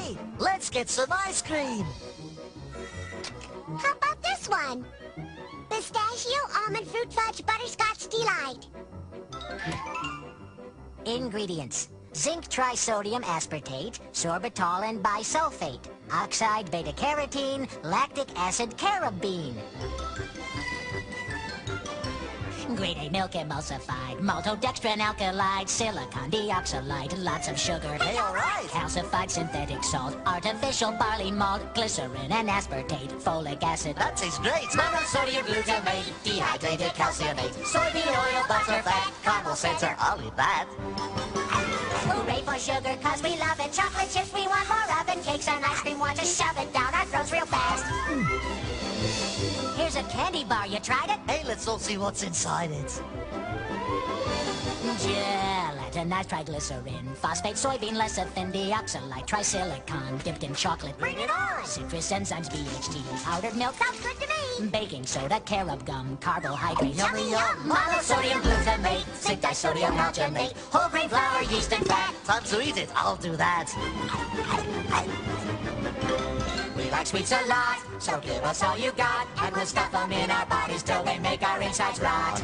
Hey, let's get some ice cream. How about this one? Pistachio, almond fruit fudge, butterscotch delight. Ingredients: zinc trisodium aspartate, sorbitol and bisulfate, oxide beta-carotene, lactic acid carabine. Grade A milk emulsified, maltodextrin alkylide, silicon dioxide, lots of sugar. Hey, all right. Calcified synthetic salt, artificial barley malt, glycerin and aspartate, folic acid. That tastes great. Monosodium glutamate, dehydrated calciumate, soybean oil, butter, fat, caramel center. I'll eat that. Hooray for sugar, cause we love it. Chocolate chips, we want more of it. Cakes and ice cream, want to shove it down our throats real fast. Here's a candy bar, you tried it? Hey, let's all see what's inside it. Gelatinized triglycerin, phosphate, soybean lecithin, deoxylite, trisilicon, dipped in chocolate. Bring it on! Citrus enzymes, BHT, powdered milk, Sounds good to me! baking soda, carob gum, carbohydrates. Yummy, yum! Monosodium glutamate, zinc disodium alginate, whole grain flour, yeast and fat. Time to eat it. I'll do that. We like sweets a lot, so give us all you got, and we'll stuff them in our bodies till they make our insides rot.